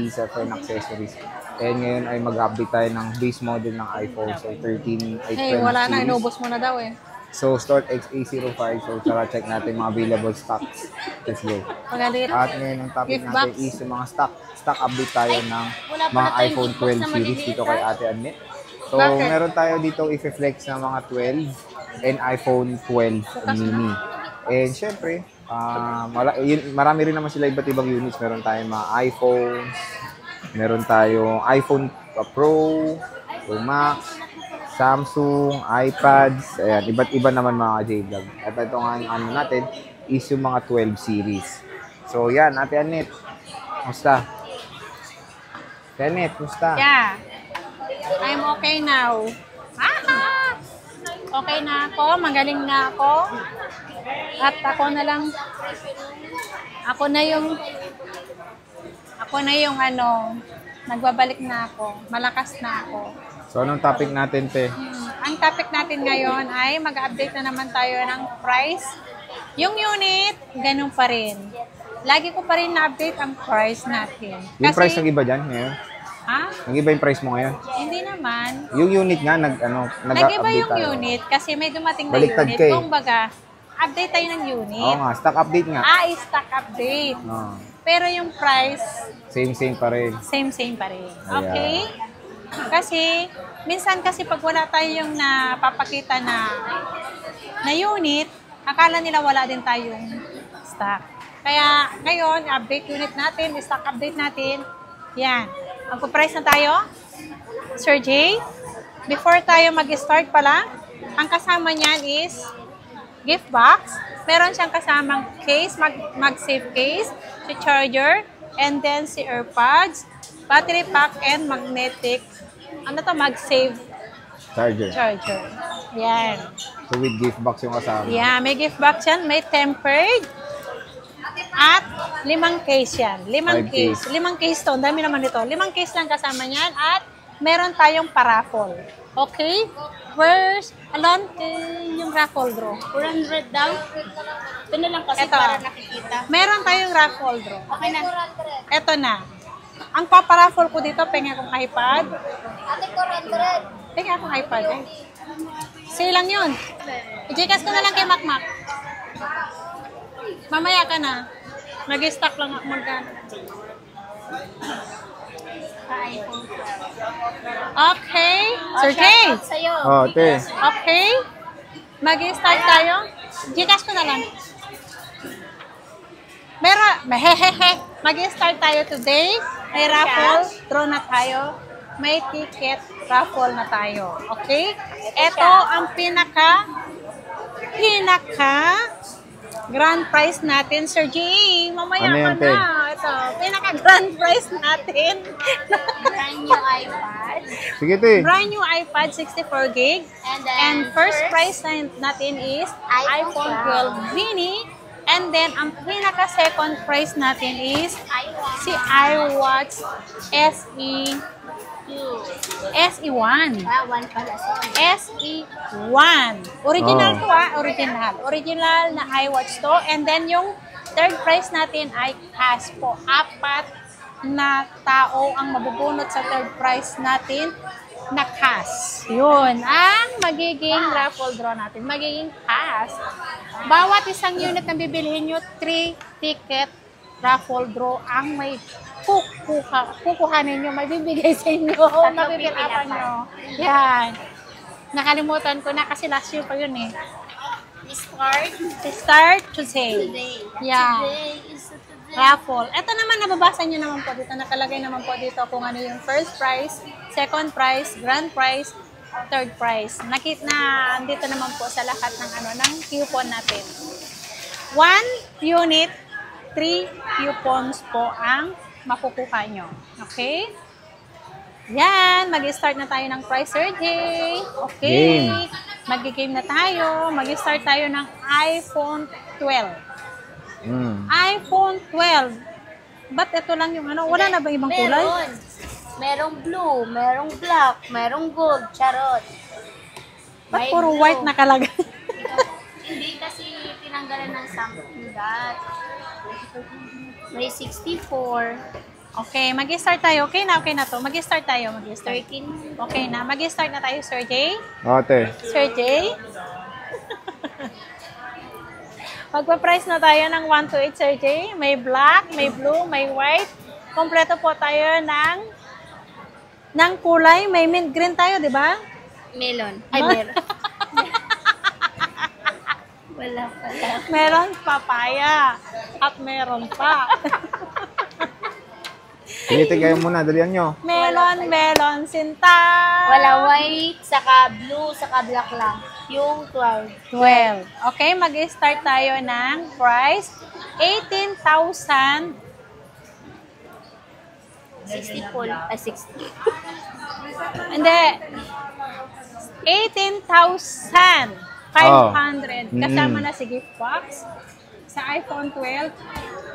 sa phone accessories. And ngayon ay mag-update tayo ng base model ng iPhone. So 13, Hey, wala na. Inubos mo na daw eh. So Start XA05. So tara check natin mga available stocks. Let's go. Pagalit. At ngayon ang topic Gift natin box. is yung mga stock update tayo ng mga iPhone 12 series dito kay Ate Annette. So Bakit? meron tayo dito i-flex na mga 12 and iPhone 12 mini. And syempre, marami rin naman sila iba't ibang units. Meron tayong mga iPhones, meron tayong iPhone Pro, Pro Max, Samsung, iPads, ayan, iba't iba naman mga J-Vlog. At ito nga yung ano natin is yung mga 12 series. So yan, Ate Annette, kumusta? Ate Annette, kumusta? Yeah. I'm okay now. Okay na ako. Magaling na ako. At ako na yung nagbabalik na ako. Malakas na ako. So anong topic natin, te? Ang topic natin ngayon ay mag-update na naman tayo ng price. Yung unit, ganun pa rin. Lagi ko pa rin na-update ang price natin. Yung price nag-iba dyan ngayon? Ha? Nag-iba yung price mo ngayon? Hindi naman. Yung unit nga, nag-update Nag-iba yung tayo. unit kasi may dumating na Baliktad unit. ka eh. Kumbaga, update tayo ng unit. Oo nga, stock update nga. Stock update. Oo. Pero yung price, Same pa rin. same pa rin. Ayan. Okay? Kasi, minsan kasi pag wala tayong napapakita na unit, akala nila wala din tayong stock. Kaya, ngayon, update unit natin, stock update natin. Yan. Magpo-price na tayo. Sir J, before tayo mag-start pala, ang kasama niyan is gift box. Meron siyang kasamang case, mag-save case, si charger, and then si AirPods, battery pack, and magnetic, mag-save charger. Yan. So with gift box yung kasama. Yeah, may gift box yan, may tempered, at 5 case yan. 5 case. 5 case to. Ang dami naman ito. 5 case lang kasama niyan. At meron tayong paraffle. Okay? Where's alon yung raffle draw? 400 daw. Ito na lang kasi Ito. para nakikita. Meron tayong raffle draw. Okay na. Ito na. Ang paparaffle ko dito, pengi akong iPad. Ate, 400. Pengi akong iPad eh. Sale lang yun. I-Gcash ko na lang kay Makmak. Mamaya ka na. Nag-stock lang ako magkano. Okay. Sir Jay. Sa'yo. Oh, te. Okay. Mag-start tayo. Gcash ko na lang. Mag-start tayo today. May raffle. Draw na tayo. May ticket. Raffle na tayo. Okay? Ito ang pinaka grand prize natin, Sir G. Mamaya Ano ka yan, te? na. Ito, pinaka-grand prize natin. Brand new iPad. Sige, te. Brand new iPad 64 gig. And then, And first prize natin is iPhone 12 mini. And then, ang pinaka-second prize natin is si iWatch SE1. One pala. SE1. Original to Original na iWatch to. And then yung third prize natin ay cash po. 4 na tao ang mabubunot sa third prize natin na cash. Yun ang magiging raffle draw natin. Magiging cash. Bawat isang unit na bibilihin nyo, 3 ticket raffle draw ang may kukuhanin nyo, may bibigay sa inyo, mabibirapan nyo. Yan. Nakalimutan ko na kasi last year pa yun eh. Start today. Yeah. Today is today. Raffle. Ito naman, nababasa nyo naman po dito. Nakalagay naman po dito kung ano yung first prize, second prize, grand prize, third prize. Andito naman po sa lahat ng coupon natin. 1 unit, 3 coupons po ang makukuha nyo. Okay? Yan. Mag-start na tayo ng price survey. Okay. Game. Mag-game na tayo. Mag-start tayo ng iPhone 12. iPhone 12. Ba't ito lang yung Wala na ba ibang kulay? Merong blue, merong black, merong gold, charot. Ba't puro white nakalagay? Hindi kasi tinanggalan ng something that. May 64. Okay, mag-start tayo. Okay na to. Mag-start tayo. Mag-start. 13. Okay na. Mag-start na tayo, Sir Jay. Ate. Sir Jay. Magpa-price na tayo ng 1 to 8, Sir Jay. May black, may blue, may white. Kompleto po tayo ng kulay. May mint green tayo, di ba? Melon. Ay, meron. Wala pala. Meron papaya. At meron pa. Pilitin kayo muna, dalian nyo. Melon, sinta. Wala white, saka blue, saka black lang. Yung 12. 12. Okay, mag-start tayo ng price. 18,000. 60 po. 60. Hindi. 18,500. Kasama na si gift box. Sa iPhone 12,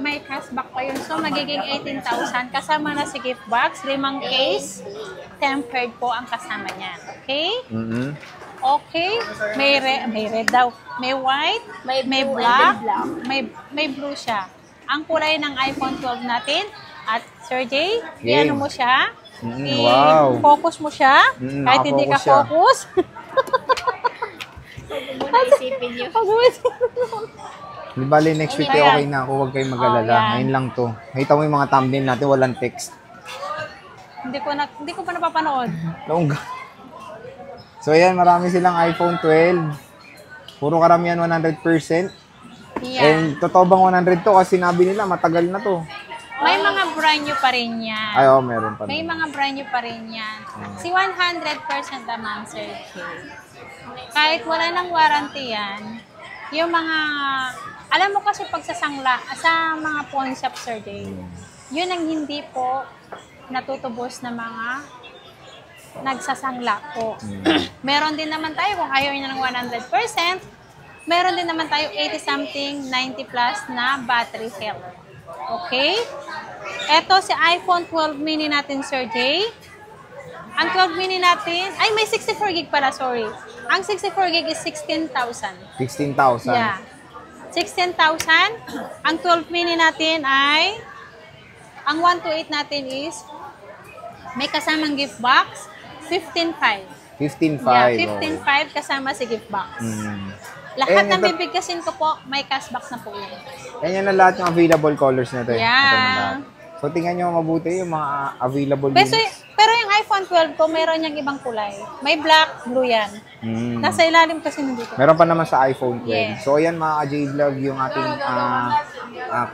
may cashback pa yun. So, magiging 18,000. Kasama na si gift box. 5 case. Tempered po ang kasama niyan. Okay? Okay. May red daw. May white. May May blue black. and then May blue siya. Ang kulay ng iPhone 12 natin. At Sir Jay, Game. iano mo siya? Wow. I-focus mo siya. Kahit hindi ka Naka-focus siya. focus. Muna isipin nyo. Di bali, next week Ayan. okay na ako. Huwag kayong mag-alala. Ayan. Ngayon lang to. Nakita mo yung mga thumbnail natin, walang text. Hindi ko pa napapanood. So, ayan, marami silang iPhone 12. Puro karamihan 100%. Yeah. And totoo bang 100 to? Kasi sinabi nila, matagal na to. May mga brand new pa rin yan. Ay, oo, meron pa. May mga brand new pa rin yan. Si 100% naman, Sir Jay. Kahit wala ng warranty yan, yung mga, alam mo kasi pagsasangla, sa mga pawn shop, Sir Jay, yun ang hindi po natutubos na mga nagsasangla po. Meron din naman tayo, kung ayaw nyo ng 100%, meron din naman tayo 80-something, 90 plus na battery health. Okay? Ito si iPhone 12 mini natin, Sir Jay. Ang 12 mini natin, ay may 64 gig pala, sorry. Ang 64 gig is 16,000. 16,000. Yeah. 16,000. Ang 12 mini natin ay, ang 1 to 8 natin is, may kasamang gift box, 15,500. 15,500. Yeah, 15,500 kasama si gift box. Lahat Ayan, ng bibigkasin ko po, may cashback na po yun. Yan na lahat yung available colors na to. Yeah. Ito na lahat. So, tingnan nyo mabuti yung mga available Pero yung iPhone 12 ko, meron niyang ibang kulay. May black, blue yan. Nasa ilalim kasi nandito. Meron pa naman sa iPhone 12. Yes. So, ayan mga ka-J-Vlog, yung ating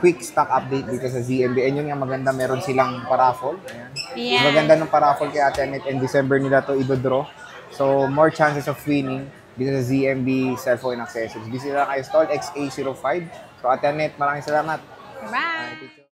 quick stock update dito sa ZMB. And yun nga maganda, meron silang paraffle. Ayan. Yeah. Maganda ng paraffle kay Ate Annette, and December nila to idodraw. So, more chances of winning dito sa ZMB cellphone accessories. Visit lang kayo, Stall XA05. So, Ate Annette, maraming salamat. Bye!